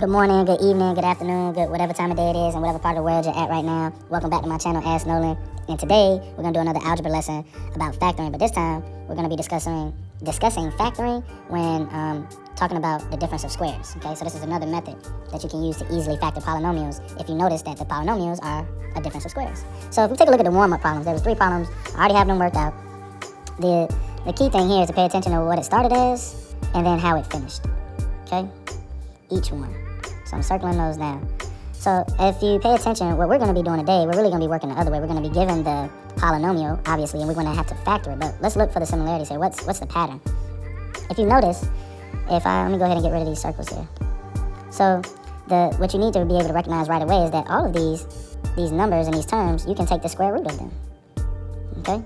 Good morning, good evening, good afternoon, good whatever time of day it is and whatever part of the world you're at right now. Welcome back to my channel, ASKnowlin. And today we're going to do another algebra lesson about factoring, but this time we're going to be discussing factoring when talking about the difference of squares. Okay, so this is another method that you can use to easily factor polynomials if you notice that the polynomials are a difference of squares. So if we take a look at the warm-up problems, there was 3 problems. I already have them worked out. The key thing here is to pay attention to what it started as and then how it finished. Okay, each one. So I'm circling those now. So if you pay attention, what we're going to be doing today, we're really going to be working the other way. We're going to be given the polynomial, obviously, and we're going to have to factor it. But let's look for the similarities here. What's the pattern? If you notice, let me go ahead and get rid of these circles here. So what you need to be able to recognize right away is that all of these numbers and these terms, you can take the square root of them. Okay?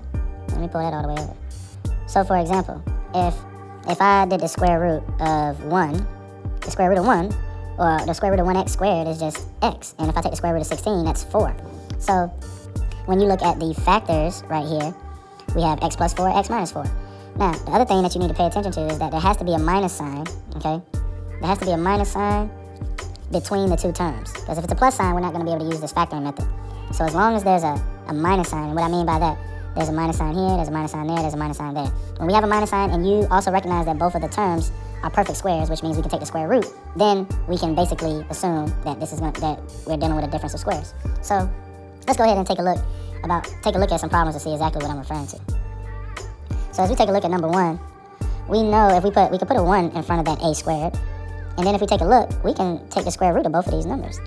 Let me pull that all the way over. So for example, if I did the square root of 1, the square root of 1, or the square root of 1x squared is just x. And if I take the square root of 16, that's 4. So when you look at the factors right here, we have x plus 4, x minus 4. Now, the other thing that you need to pay attention to is that there has to be a minus sign, okay? There has to be a minus sign between the two terms. Because if it's a plus sign, we're not going to be able to use this factoring method. So as long as there's a minus sign, and what I mean by that, there's a minus sign here, there's a minus sign there, there's a minus sign there. When we have a minus sign and you also recognize that both of the terms are perfect squares, which means we can take the square root, then we can basically assume that that we're dealing with a difference of squares. So let's go ahead and take a look at some problems to see exactly what I'm referring to. So as we take a look at number 1, we know we could put a 1 in front of that a squared, and then if we take a look, we can take the square root of both of these numbers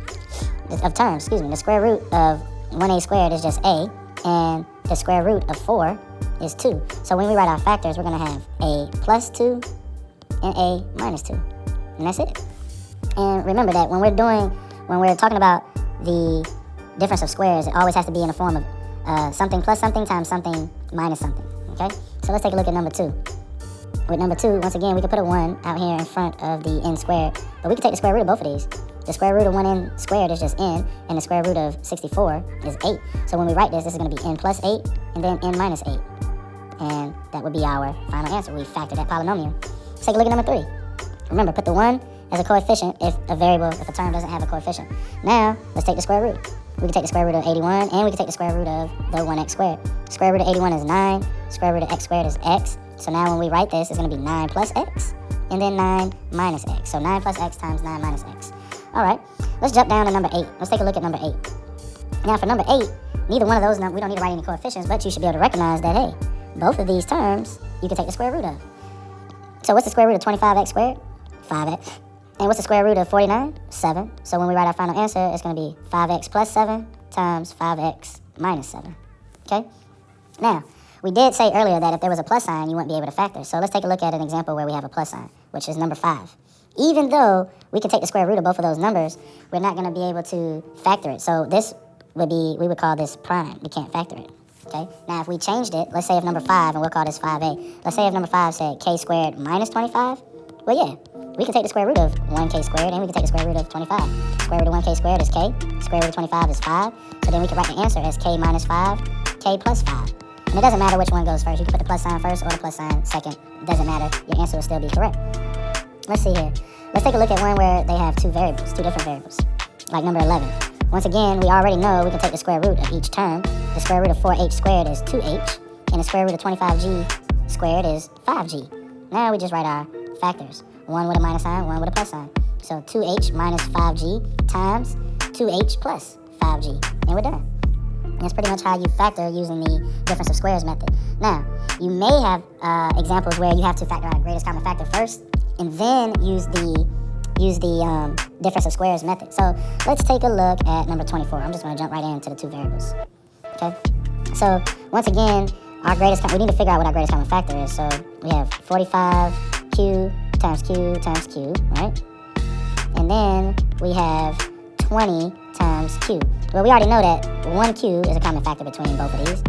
of terms. The square root of 1a squared is just a, and the square root of 4 is 2. So when we write our factors, we're going to have a plus 2 and a minus 2. And that's it. And remember that when we're talking about the difference of squares, it always has to be in the form of something plus something times something minus something. Okay? So let's take a look at number 2. With number 2, once again, we could put a 1 out here in front of the n squared, but we can take the square root of both of these. The square root of 1n squared is just n, and the square root of 64 is 8. So when we write this is going to be n plus 8, and then n minus 8. And that would be our final answer. We factor that polynomial. Let's take a look at number 3. Remember, put the 1 as a coefficient if a term doesn't have a coefficient. Now, let's take the square root. We can take the square root of 81, and we can take the square root of the 1x squared. Square root of 81 is 9. Square root of x squared is x. So now when we write this, it's going to be 9 plus x, and then 9 minus x. So 9 plus x times 9 minus x. All right, let's jump down to number 8. Let's take a look at number 8. Now for number 8, neither one of those numbers, we don't need to write any coefficients, but you should be able to recognize that, hey, both of these terms, you can take the square root of. So what's the square root of 25x squared? 5x. And what's the square root of 49? 7. So when we write our final answer, it's going to be 5x plus 7 times 5x minus 7. Okay? Now, we did say earlier that if there was a plus sign, you wouldn't be able to factor. So let's take a look at an example where we have a plus sign, which is number 5. Even though we can take the square root of both of those numbers, we're not going to be able to factor it. So this would be, we would call this prime. We can't factor it. Okay? Now, if we changed it, let's say if number 5, and we'll call this 5a. Let's say if number 5 said k squared minus 25. Well, yeah, we can take the square root of 1k squared, and we can take the square root of 25. Square root of 1k squared is k. Square root of 25 is 5. So then we can write the answer as k minus 5, k plus 5. And it doesn't matter which one goes first. You can put the plus sign first or the plus sign second. It doesn't matter. Your answer will still be correct. Let's see here. Let's take a look at one where they have two different variables, like number 11. Once again, we already know we can take the square root of each term. The square root of 4h squared is 2h, and the square root of 25g squared is 5g. Now we just write our factors. One with a minus sign, one with a plus sign. So 2h minus 5g times 2h plus 5g, and we're done. And that's pretty much how you factor using the difference of squares method. Now, you may have examples where you have to factor out a greatest common factor first, and then use the difference of squares method. So let's take a look at number 24. I'm just going to jump right into the two variables. Okay. So once again, we need to figure out what our greatest common factor is. So we have 45q times q, right? And then we have 20 times q. Well, we already know that 1q is a common factor between both of these.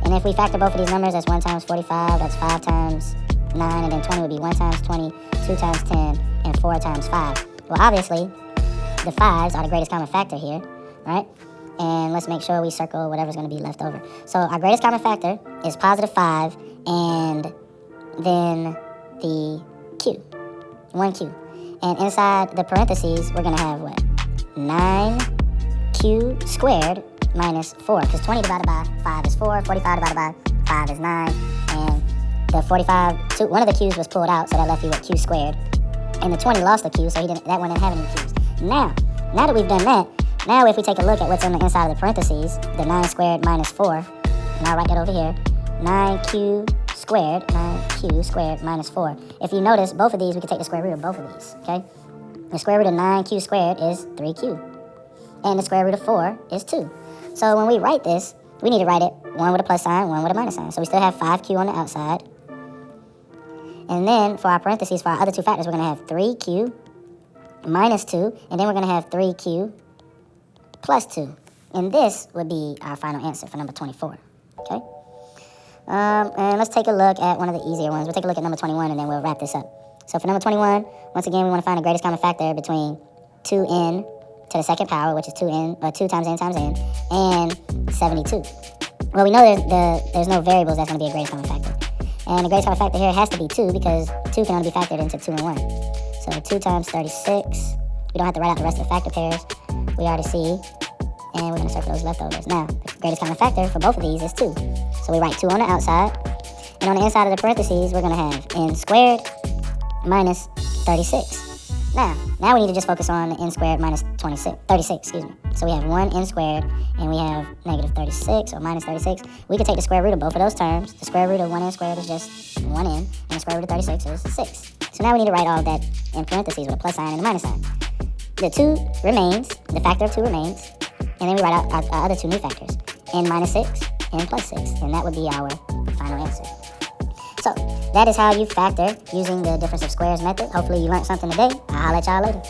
And if we factor both of these numbers, that's 1 times 45, that's 5 times 9, and then 20 would be 1 times 20, 2 times 10, and 4 times 5. Well, obviously, the 5s are the greatest common factor here, right? And let's make sure we circle whatever's going to be left over. So our greatest common factor is positive 5, and then the q, 1q. And inside the parentheses, we're going to have what? 9q squared minus 4. Because 20 divided by 5 is 4. 45 divided by 5 is 9. And the 45, one of the q's was pulled out, so that left you with q squared. And the 20 lost a q, so that one didn't have any q's. Now that we've done that, now if we take a look at what's on the inside of the parentheses, the 9 squared minus 4, and I'll write that over here, 9q squared minus 4. If you notice, both of these, we can take the square root of both of these, okay? The square root of 9q squared is 3q. And the square root of 4 is 2. So when we write this, we need to write it one with a plus sign, one with a minus sign. So we still have 5q on the outside. And then for our parentheses, for our other two factors, we're going to have 3q minus 2. And then we're going to have 3q plus 2. And this would be our final answer for number 24, okay? And let's take a look at one of the easier ones. We'll take a look at number 21, and then we'll wrap this up. So for number 21, once again, we want to find the greatest common factor between 2n to the second power, which is 2 times n times n, and 72. Well, we know there's no variables that's going to be a greatest common factor. And the greatest common factor here has to be 2, because 2 can only be factored into 2 and 1. So 2 times 36. We don't have to write out the rest of the factor pairs. We already see. And we're going to circle those leftovers. Now, the greatest common factor for both of these is 2. So we write 2 on the outside. And on the inside of the parentheses, we're going to have n squared minus 36. Now we need to just focus on the n squared minus 36, So we have 1 n squared, and we have negative 36, or minus 36. We can take the square root of both of those terms. The square root of 1n squared is just 1n, and the square root of 36 is 6. So now we need to write all of that in parentheses with a plus sign and a minus sign. The 2 remains, the factor of 2 remains, and then we write out our other two new factors, n minus 6, n plus 6, and that would be our final answer. So, that is how you factor using the difference of squares method. Hopefully you learned something today. I'll holler at y'all later.